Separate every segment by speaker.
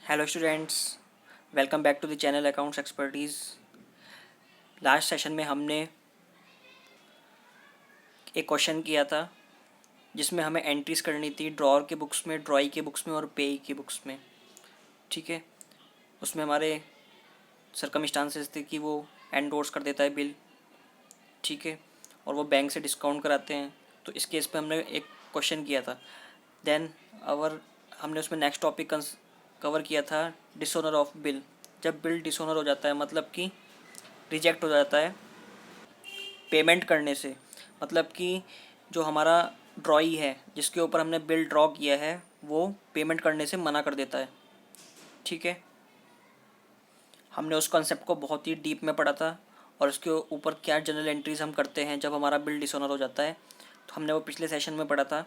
Speaker 1: Hello students, welcome back to the channel Accounts Expertise. Last session में हमने एक question किया था जिसमें हमें एंट्रीज़ करनी थी ड्रॉअर के बुक्स में, ड्रॉई के बुक्स में और पेई के बुक्स में। ठीक है, उसमें हमारे सरकमस्टांसेस थे कि वो एंडोर्स कर देता है बिल, ठीक है, और वो बैंक से डिस्काउंट कराते हैं। तो इस केस पे हमने एक क्वेश्चन किया था। देन हमने उसमें नेक्स्ट टॉपिक कवर किया था डिसऑनर ऑफ बिल। जब बिल डिसऑनर हो जाता है मतलब कि रिजेक्ट हो जाता है पेमेंट करने से, मतलब कि जो हमारा ड्रॉई है जिसके ऊपर हमने बिल ड्रॉ किया है वो पेमेंट करने से मना कर देता है। ठीक है, हमने उस कॉन्सेप्ट को बहुत ही डीप में पढ़ा था और उसके ऊपर क्या जनरल एंट्रीज हम करते हैं जब हमारा बिल डिसऑनर हो जाता है, तो हमने वो पिछले सेशन में पढ़ा था।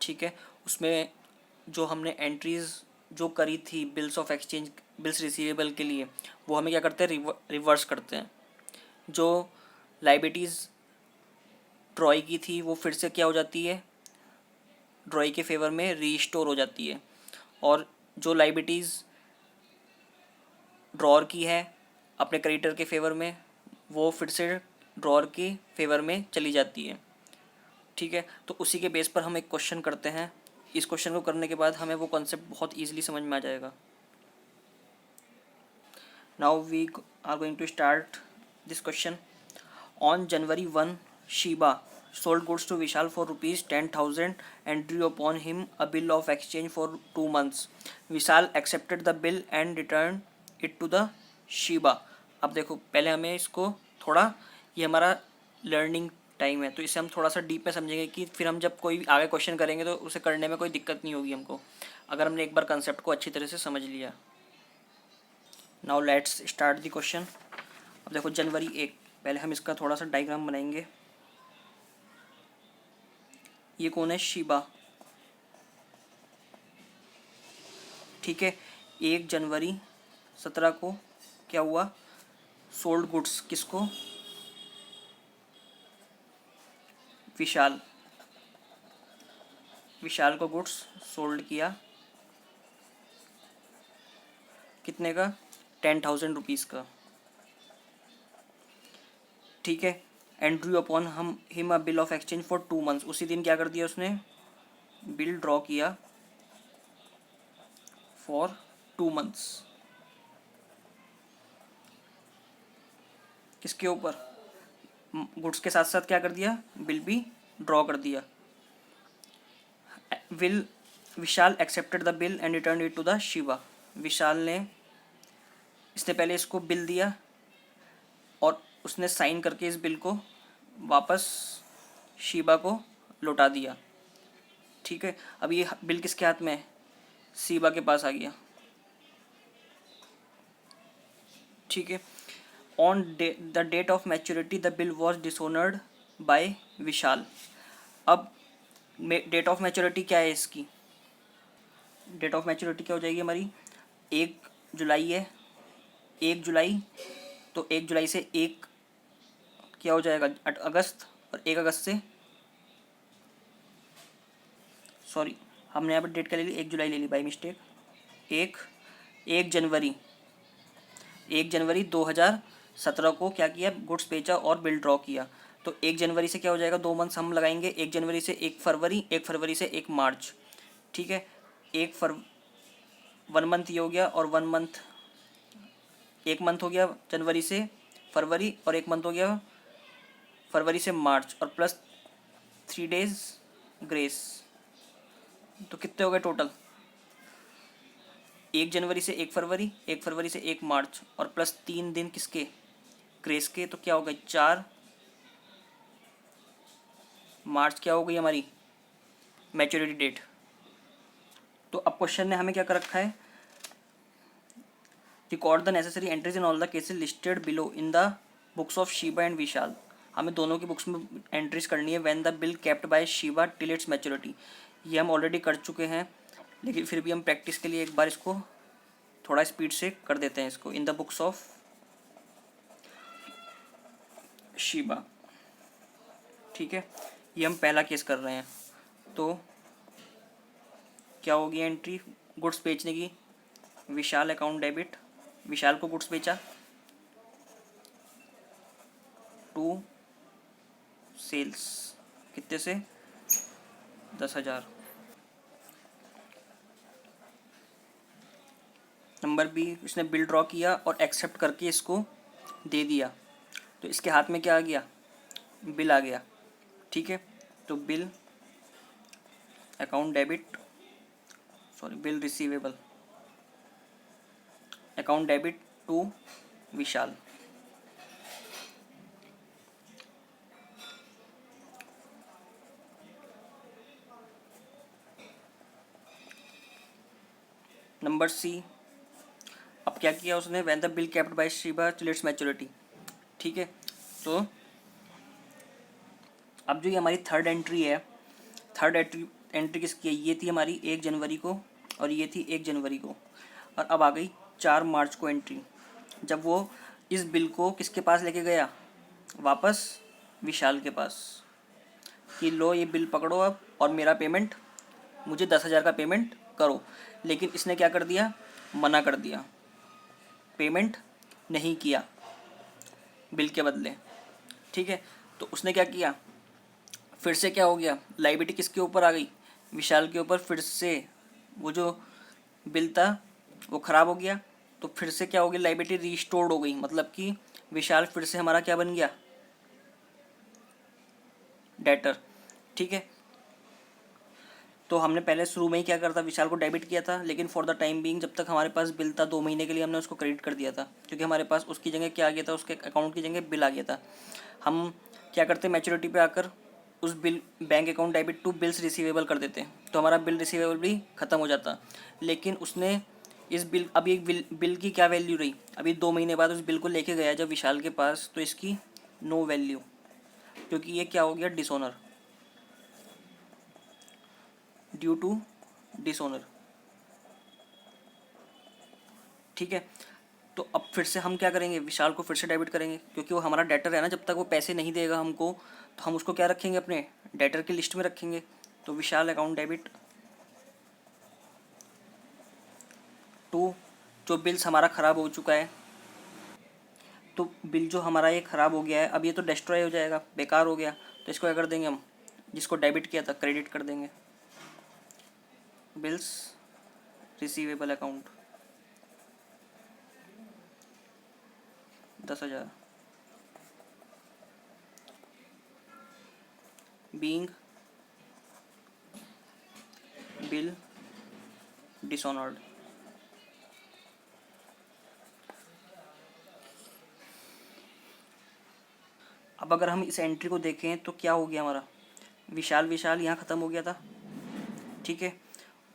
Speaker 1: ठीक है, उसमें जो हमने एंट्रीज़ जो करी थी bills of exchange, bills receivable के लिए, वो हमें क्या करते हैं, रिवर्स करते हैं। जो लाइबिलिटीज़ ड्रॉई की थी वो फिर से क्या हो जाती है, ड्रॉई के फेवर में रीस्टोर हो जाती है, और जो लाइबिलिटीज़ ड्रॉअर की है अपने क्रेडिटर के फेवर में वो फिर से ड्रॉअर के फेवर में चली जाती है। ठीक है, तो उसी के बेस पर हम एक क्वेश्चन करते हैं। इस क्वेश्चन को करने के बाद हमें वो कॉन्सेप्ट बहुत ईजिली समझ में आ जाएगा। Now we are going to start this question. On January 1, Shiba sold goods to Vishal for ₹10,000 and drew upon him a bill of exchange for 2 months. Vishal accepted the bill and returned it to the Shiba. अब देखो, पहले हमें इसको थोड़ा, ये हमारा learning time है तो इसे हम थोड़ा सा डीप में समझेंगे कि फिर हम जब कोई आगे क्वेश्चन करेंगे तो उसे करने में कोई दिक्कत नहीं होगी हमको, अगर हमने एक बार कंसेप्ट को अच्छी तरह से समझ लिया। Now let's start the question. अब देखो January 1, पहले हम इसका थोड़ा सा डायग्राम बनाएंगे। ये कौन है, शिबा। ठीक है, 1 जनवरी 2017 को क्या हुआ, सोल्ड गुड्स, किसको, विशाल। विशाल को गुड्स सोल्ड किया, कितने का, 10,000 रुपीज़ का। ठीक है, एंड ड्रू अपॉन हम him a bill of exchange for 2 months. उसी दिन क्या कर दिया उसने, बिल ड्रॉ किया फॉर 2 मंथ्स। किसके ऊपर, गुड्स के साथ साथ क्या कर दिया, बिल भी ड्रॉ कर दिया। Will Vishal accepted the bill and return it to the Shiva. Vishal ने, इसने पहले इसको बिल दिया और उसने साइन करके इस बिल को वापस शिबा को लौटा दिया। ठीक है, अब ये बिल किसके हाथ में है, शिबा के पास आ गया। ठीक है, on the date of maturity the bill was dishonoured by Vishal. अब डेट ऑफ मैच्योरिटी क्या है इसकी, डेट ऑफ मैच्योरिटी क्या हो जाएगी हमारी, 1 जुलाई है, 1 जुलाई, तो 1 जुलाई से एक क्या हो जाएगा, अगस्त, और 1 अगस्त से, सॉरी हमने यहाँ पर डेट क्या ले ली, 1 जुलाई ले ली बाई मिस्टेक। एक 1 जनवरी 1 जनवरी 2017 को क्या किया, गुड्स बेचा और बिल ड्रॉ किया। तो 1 जनवरी से क्या हो जाएगा, 2 मंथ्स हम लगाएंगे, 1 जनवरी से 1 फरवरी, 1 फरवरी से 1 मार्च। ठीक है, 1 मंथ ये हो गया, और 1 मंथ, 1 मंथ हो गया जनवरी से फरवरी, और 1 मंथ हो गया फरवरी से मार्च, और प्लस 3 डेज ग्रेस। तो कितने हो गए टोटल, 1 जनवरी से 1 फरवरी, 1 फरवरी से 1 मार्च, और प्लस 3 दिन किसके, ग्रेस के। तो क्या हो गए 4 मार्च, क्या हो गई हमारी मैच्योरिटी डेट। तो अब क्वेश्चन ने हमें क्या कर रखा है, record the necessary entries in all the cases listed below in the books of Shiba and Vishal. हमें दोनों की बुक्स में एंट्रीज करनी है, when the bill kept by Shiba till its maturity. ये हम ऑलरेडी कर चुके हैं, लेकिन फिर भी हम प्रैक्टिस के लिए एक बार इसको थोड़ा स्पीड से कर देते हैं इसको। इन द बुक्स ऑफ शिबा, ठीक है, ये हम पहला केस कर रहे हैं। तो क्या होगी एंट्री, गुड्स बेचने की, विशाल अकाउंट डेबिट, विशाल को गुड्स बेचा, टू सेल्स, कितने से, 10,000। नंबर बी, इसने बिल ड्रॉ किया और एक्सेप्ट करके इसको दे दिया, तो इसके हाथ में क्या आ गया, बिल आ गया। ठीक है, तो bill account debit, sorry bill receivable, account debit to Vishal. Number C, अब क्या किया उसने, when the bill kept by Shiba till its maturity. ठीक है, तो अब जो ये हमारी थर्ड एंट्री है, थर्ड एंट्री किसकी है, ये थी हमारी 1 जनवरी को और ये थी 1 जनवरी को, और अब आ गई 4 मार्च को एंट्री, जब वो इस बिल को किसके पास लेके गया, वापस विशाल के पास, कि लो ये बिल पकड़ो अब और मेरा पेमेंट, मुझे 10,000 का पेमेंट करो। लेकिन इसने क्या कर दिया, मना कर दिया, पेमेंट नहीं किया बिल के बदले। ठीक है, तो उसने क्या किया, फिर से क्या हो गया, लाइबिलिटी किसके ऊपर आ गई, विशाल के ऊपर। फिर से वो जो बिल था वो ख़राब हो गया, तो फिर से क्या हो गया, लाइबिलिटी रीस्टोर्ड हो गई, मतलब कि विशाल फिर से हमारा क्या बन गया, डेटर। ठीक है, तो हमने पहले शुरू में ही क्या करता, विशाल को डेबिट किया था, लेकिन फॉर द टाइम बीइंग जब तक हमारे पास बिल था 2 महीने के लिए हमने उसको क्रेडिट कर दिया था, क्योंकि हमारे पास उसकी जगह क्या आ गया था, उसके अकाउंट की जगह बिल आ गया था। हम क्या करते, मैच्योरिटी पे आकर उस bill bank account debit to bills receivable कर देते, तो हमारा बिल रिसीवेबल भी ख़त्म हो जाता। लेकिन उसने इस बिल, अब ये बिल की क्या वैल्यू रही, अभी 2 महीने बाद उस बिल को लेके गया जब विशाल के पास, तो इसकी नो वैल्यू, क्योंकि ये क्या हो गया, डिसऑनर, ड्यू टू डिसऑनर। ठीक है, तो अब फिर से हम क्या करेंगे, विशाल को फिर से डेबिट करेंगे, क्योंकि वो हमारा डेटर है ना, जब तक वो पैसे नहीं देगा हमको, तो हम उसको क्या रखेंगे, अपने डेटर की लिस्ट में रखेंगे। तो विशाल अकाउंट डेबिट टू, जो बिल्स हमारा ख़राब हो चुका है, तो बिल जो हमारा ये ख़राब हो गया है, अब ये तो डिस्ट्रॉय हो जाएगा, बेकार हो गया, तो इसको क्या कर देंगे हम, जिसको डेबिट किया था क्रेडिट कर देंगे, bills receivable account 10,000, being bill dishonoured. अब अगर हम इस एंट्री को देखें तो क्या हो गया हमारा, विशाल विशाल यहाँ ख़त्म हो गया था। ठीक है,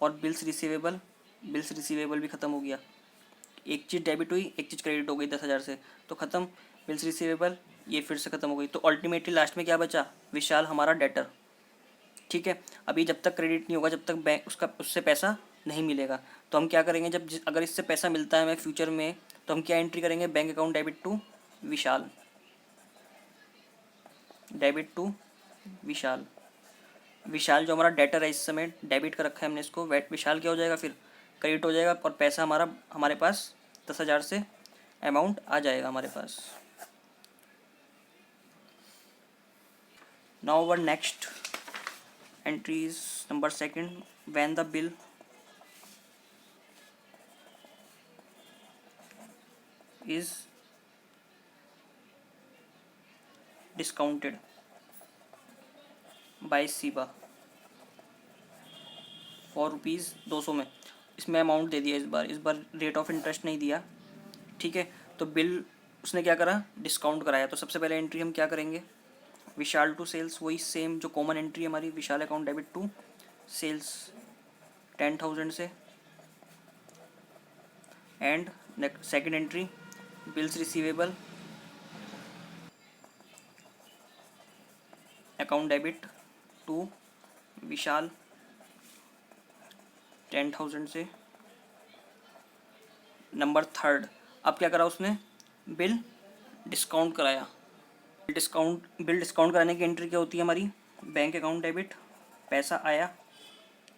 Speaker 1: और बिल्स रिसीवेबल भी ख़त्म हो गया, एक चीज़ डेबिट हुई, एक चीज़ क्रेडिट हो गई 10,000 से, तो ख़त्म, बिल्स रिसीवेबल ये फिर से ख़त्म हो गई, तो अल्टीमेटली लास्ट में क्या बचा, विशाल हमारा डेटर। ठीक है, अभी जब तक क्रेडिट नहीं होगा, जब तक बैंक उससे पैसा नहीं मिलेगा, तो हम क्या करेंगे, अगर इससे पैसा मिलता है हमें फ्यूचर में, तो हम क्या एंट्री करेंगे, bank account debit to Vishal, debit to Vishal. Vishal जो हमारा डेटर है इस समय डेबिट कर रखा है हमने इसको, विशाल क्या हो जाएगा, फिर क्रेडिट हो जाएगा और पैसा हमारे पास 10,000 से अमाउंट आ जाएगा हमारे पास। Now our next entry is number second, when the bill is discounted by Shiba for ₹200 में, इसमें अमाउंट दे दिया, इस बार रेट ऑफ इंटरेस्ट नहीं दिया। ठीक है, तो बिल उसने क्या करा, डिस्काउंट कराया, तो सबसे पहले एंट्री हम क्या करेंगे, विशाल टू सेल्स, वही सेम जो कॉमन एंट्री हमारी, Vishal account debit to sales 10,000 से, and second entry bills receivable account debit to Vishal 10,000 से। नंबर थर्ड, अब क्या करा उसने, बिल डिस्काउंट कराया, बिल डिस्काउंट कराने की एंट्री क्या होती है हमारी, बैंक अकाउंट डेबिट, पैसा आया।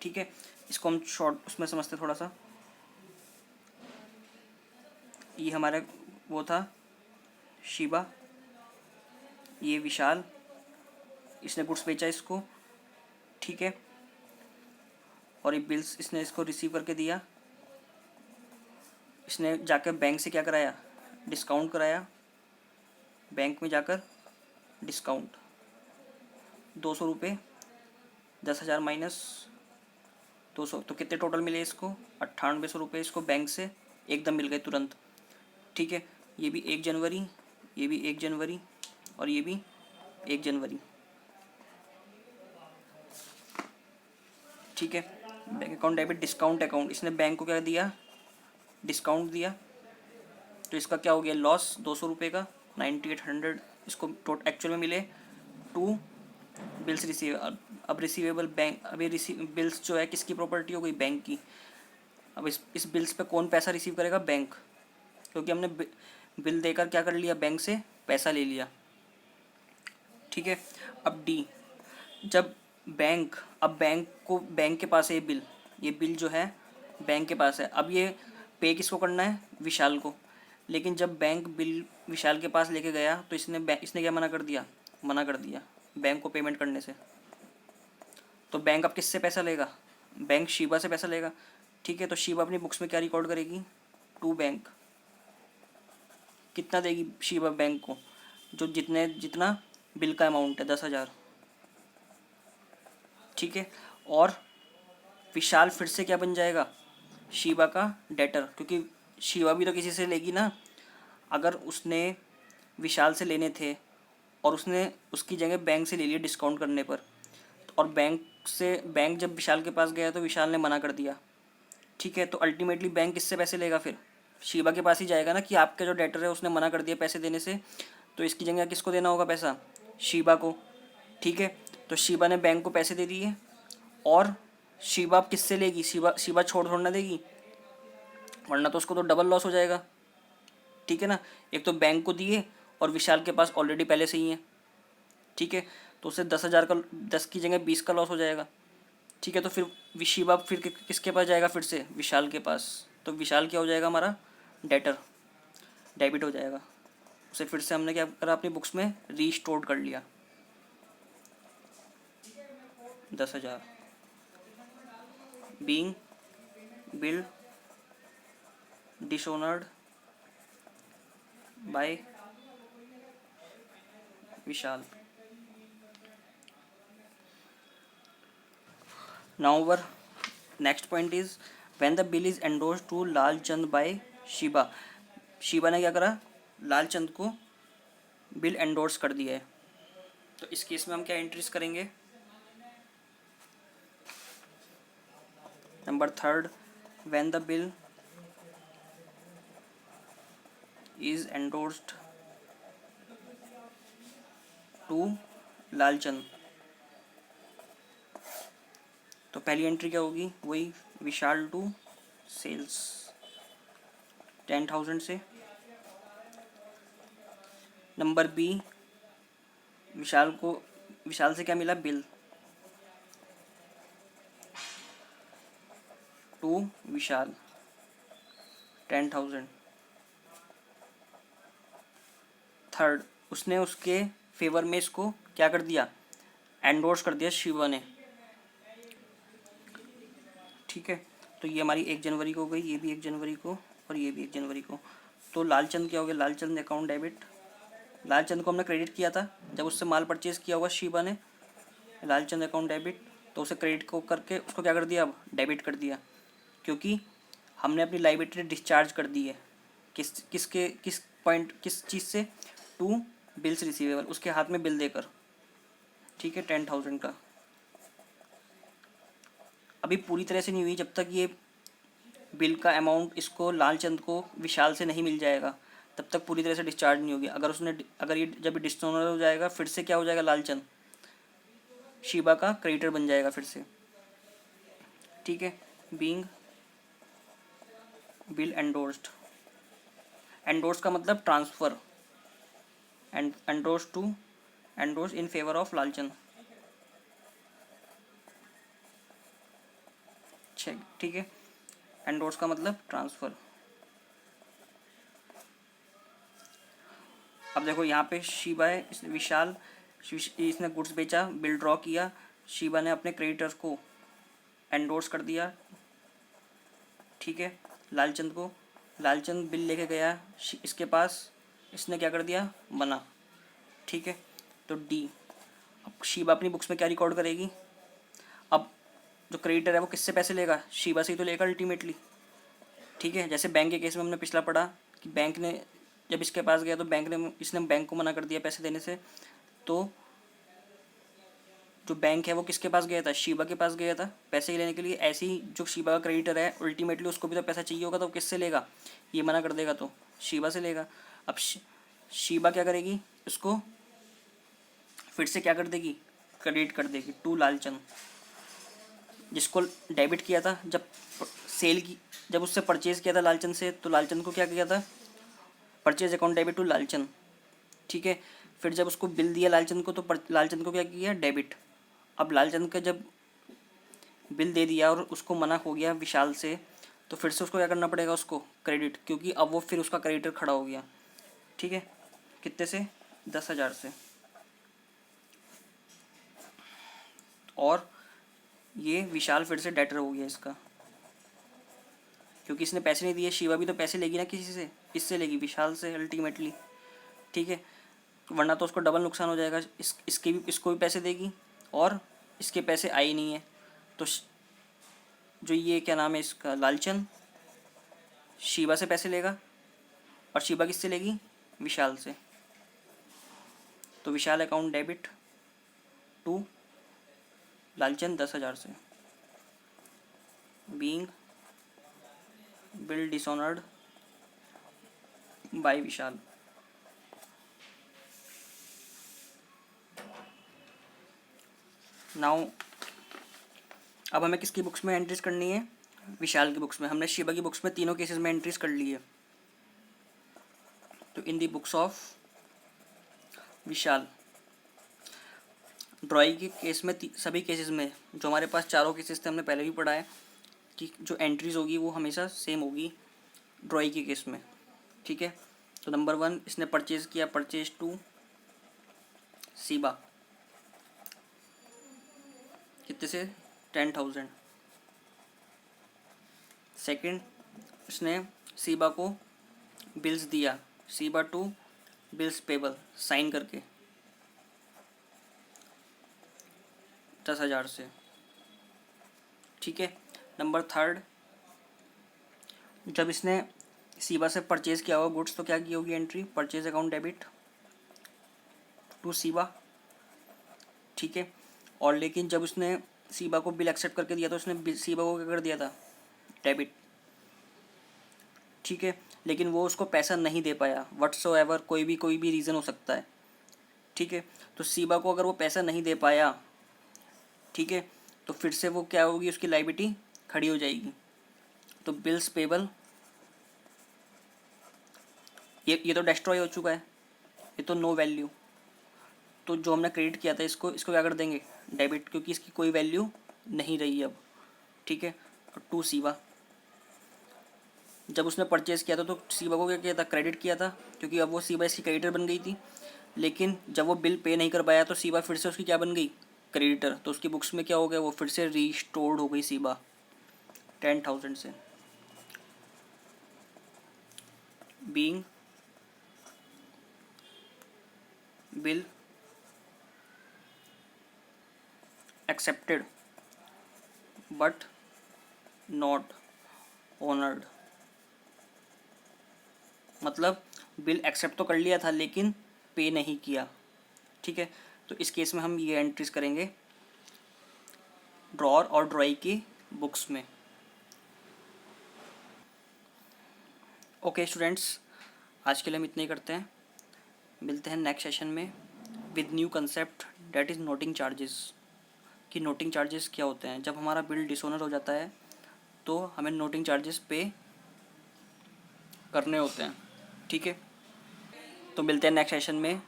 Speaker 1: ठीक है, इसको हम शॉर्ट उसमें समझते थोड़ा सा, ये हमारा वो था शिबा, ये विशाल, इसने गुड्स बेचा इसको, ठीक है। और ये बिल्स इसने इसको रिसीव करके दिया। इसने जाकर बैंक से क्या कराया, डिस्काउंट कराया, बैंक में जाकर डिस्काउंट 200 रुपये, 10,000 माइनस 200, तो कितने टोटल मिले इसको, 9800 रुपये इसको बैंक से एकदम मिल गए तुरंत, ठीक है। ये भी 1 जनवरी, ये भी 1 जनवरी, और ये भी 1 जनवरी, ठीक है। Bank account debit discount account, इसने बैंक को क्या दिया, डिस्काउंट दिया, तो इसका क्या हो गया, लॉस 200 रुपये का, 9800 इसको एक्चुअल में मिले। टू बिल्स रिसीव, अब रिसीवेबल बैंक, अब ये बिल्स जो है किसकी प्रॉपर्टी हो गई, बैंक की। अब इस बिल्स पे कौन पैसा रिसीव करेगा, बैंक, क्योंकि हमने बिल देकर क्या कर लिया, बैंक से पैसा ले लिया, ठीक है। अब डी, जब बैंक, अब बैंक के पास है ये बिल जो है बैंक के पास है। अब ये पे किसको करना है, विशाल को। लेकिन जब बैंक बिल विशाल के पास लेके गया तो इसने क्या मना कर दिया बैंक को पेमेंट करने से। तो बैंक अब किससे पैसा लेगा, बैंक शिबा से पैसा लेगा, ठीक है। तो शिबा अपनी बुक्स में क्या रिकॉर्ड करेगी, टू बैंक, कितना देगी शिबा बैंक को, जो जितना बिल का अमाउंट है 10,000, ठीक है। और विशाल फिर से क्या बन जाएगा, शिबा का डेटर, क्योंकि शिबा भी तो किसी से लेगी ना। अगर उसने विशाल से लेने थे और उसने उसकी जगह बैंक से ले लिए डिस्काउंट करने पर, और बैंक जब विशाल के पास गया तो विशाल ने मना कर दिया, ठीक है। तो अल्टीमेटली बैंक किससे पैसे लेगा, फिर शिबा के पास ही जाएगा ना, कि आपका जो डेटर है उसने मना कर दिया पैसे देने से, तो इसकी जगह किसको देना होगा पैसा, शिबा को, ठीक है। तो शिबा ने बैंक को पैसे दे दिए, और शिबा अब किससे लेगी, शिबा छोड़ थोड़ा ना देगी, वरना तो उसको तो डबल लॉस हो जाएगा, ठीक है ना। एक तो बैंक को दिए और विशाल के पास ऑलरेडी पहले से ही है, ठीक है। तो उससे 10,000 का, 10 की जगह 20 का लॉस हो जाएगा, ठीक है। तो फिर शिबा फिर किसके पास जाएगा, फिर से विशाल के पास। तो विशाल क्या हो जाएगा, हमारा डेटर, डेबिट हो जाएगा। उसे फिर से हमने क्या करा, अपनी बुक्स में रीस्टोर कर लिया, 10,000 being billed dishonoured by Vishal. Now our next point is when the bill is endorsed to Lal Chand by Shiba. Shiba ने क्या करा, लाल चंद को बिल एंडोर्स कर दिया है। तो इस केस में हम क्या एंट्रीज करेंगे, number 3, when the bill is endorsed to Lal Chand, तो पहली एंट्री क्या होगी, वही विशाल टू सेल्स 10,000 से। नंबर बी, विशाल से क्या मिला, बिल टू विशाल 10,000। थर्ड, उसने उसके फेवर में इसको क्या कर दिया, एंडोर्स कर दिया शिवा ने, ठीक है। तो ये हमारी 1 जनवरी को हो गई, ये भी 1 जनवरी को, और ये भी 1 जनवरी को। तो लालचंद क्या हो गया, लालचंद अकाउंट डेबिट, लालचंद को हमने क्रेडिट किया था जब उससे माल परचेज किया होगा शिबा ने, लालचंद अकाउंट डेबिट, तो उसे क्रेडिट को करके उसको क्या कर दिया, अब डेबिट कर दिया, क्योंकि हमने अपनी लाइबिलिटी डिस्चार्ज कर दी है, किस चीज़ से, टू बिल्स रिसीवेबल, उसके हाथ में बिल देकर, ठीक है, 10,000 का। अभी पूरी तरह से नहीं हुई, जब तक ये बिल का अमाउंट इसको लालचंद को विशाल से नहीं मिल जाएगा तब तक पूरी तरह से डिस्चार्ज नहीं होगी। अगर ये जब डिस्टोनर हो जाएगा फिर से क्या हो जाएगा, लालचंद शिबा का क्रेडिटर बन जाएगा फिर से, ठीक है। बीइंग बिल एंडोर्स्ड, एंडोर्स का मतलब transfer, and endorse in favour of Lalchand, ठीक है। एंडोर्स का मतलब ट्रांसफ़र, अब देखो यहाँ पे शीबा है, विशाल, इसने गुड्स बेचा, बिल ड्रॉ किया, शीबा ने अपने क्रेडिटर्स को एंडोर्स कर दिया, ठीक है, लालचंद को। लालचंद बिल लेके गया इसके पास, इसने क्या कर दिया, बना, ठीक है। तो डी। अब शीबा अपनी बुक्स में क्या रिकॉर्ड करेगी, अब जो क्रेडिटर है वो किससे पैसे लेगा, शीबा से ही तो लेगा अल्टीमेटली, ठीक है। जैसे बैंक के केस में हमने पिछला पढ़ा कि बैंक ने जब इसके पास गया तो इसने बैंक को मना कर दिया पैसे देने से, तो जो बैंक है वो किसके पास गया था, शीबा के पास गया था पैसे लेने के लिए। ऐसे ही जो शीबा का क्रेडिटर है अल्टीमेटली उसको भी तो पैसा चाहिए होगा, तो किससे लेगा, ये मना कर देगा तो शीबा से लेगा। अब शीबा क्या करेगी, इसको फिर से क्या कर देगी, क्रेडिट कर देगी टू लालचंद, जिसको डेबिट किया था जब उससे परचेज किया था लालचंद से, तो लालचंद को क्या किया था, purchase account debit to Lalchand, ठीक है। फिर जब उसको बिल दिया लालचंद को, तो लालचंद को क्या किया, डेबिट। अब लालचंद का जब बिल दे दिया और उसको मना हो गया विशाल से, तो फिर से उसको क्या करना पड़ेगा, उसको क्रेडिट, क्योंकि अब वो फिर उसका क्रेडिटर खड़ा हो गया, ठीक है। कितने से, 10,000 से। और ये विशाल फिर से डेटर हो गया इसका, क्योंकि इसने पैसे नहीं दिए। शीबा भी तो पैसे लेगी ना किसी से, इससे लेगी, विशाल से अल्टीमेटली, ठीक है। वरना तो उसको डबल नुकसान हो जाएगा, इसको भी पैसे देगी और इसके पैसे आए ही नहीं है। तो जो ये क्या नाम है इसका, लालचंद, शीबा से पैसे लेगा, और शीबा किससे लेगी, विशाल से। तो विशाल अकाउंट डेबिट टू लालचंद 10,000 से। Being bill dishonoured by Vishal. Now अब हमें किसकी बुक्स में एंट्रीज करनी है, विशाल की बुक्स में। हमने शीबा की बुक्स में तीनों केसेस में एंट्रीज कर ली है। तो इन दी बुक्स ऑफ विशाल, ड्रॉई के केस में सभी केसेस में, जो हमारे पास चारों केसेस थे हमने पहले भी पढ़ा है कि जो एंट्रीज होगी वो हमेशा सेम होगी ड्रॉई के केस में, ठीक है। तो नंबर 1, इसने परचेज किया, परचेज टू शीबा, कितने से, 10,000। सेकंड, इसने शीबा को बिल्स दिया, Sheeba to bills payable, sign करके 10,000 से, ठीक है। नंबर 3, जब इसने शीबा से परचेज़ किया होगा गुड्स, तो क्या की होगी entry, purchase account debit to Sheeba, ठीक है। और लेकिन जब उसने शीबा को बिल एक्सेप्ट करके दिया, तो उसने शीबा को क्या कर दिया था, डेबिट, ठीक है। लेकिन वो उसको पैसा नहीं दे पाया, व्हाट्सोएवर, कोई भी रीज़न हो सकता है, ठीक है। तो शीबा को अगर वो पैसा नहीं दे पाया, ठीक है, तो फिर से वो क्या होगी, उसकी लायबिलिटी खड़ी हो जाएगी। तो बिल्स पेबल, ये तो डिस्ट्रॉय हो चुका है, ये तो नो वैल्यू। तो जो हमने क्रेडिट किया था इसको क्या कर देंगे, डेबिट, क्योंकि इसकी कोई वैल्यू नहीं रही अब, ठीक है। टू शीबा, जब उसने परचेज़ किया था तो शीबा को क्या किया था, क्रेडिट किया था, क्योंकि अब वो शीबा इसकी क्रेडिटर बन गई थी। लेकिन जब वो बिल पे नहीं कर पाया तो शीबा फिर से उसकी क्या बन गई, क्रेडिटर। तो उसकी बुक्स में क्या हो गया, वो फिर से रीस्टोर्ड हो गई शीबा 10,000 से। Being bill accepted but not honoured, मतलब बिल एक्सेप्ट तो कर लिया था लेकिन पे नहीं किया, ठीक है। तो इस केस में हम ये एंट्रीज करेंगे ड्रॉर और ड्रॉई की बुक्स में। ओके स्टूडेंट्स, आज के लिए हम इतना ही करते हैं, मिलते हैं नेक्स्ट सेशन में with new concept, that is noting charges. कि नोटिंग चार्जेस क्या होते हैं, जब हमारा बिल डिसऑनर हो जाता है तो हमें नोटिंग चार्जेस पे करने होते हैं, ठीक है। तो मिलते हैं नेक्स्ट सेशन में,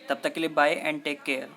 Speaker 1: तब तक के लिए बाय एंड टेक केयर।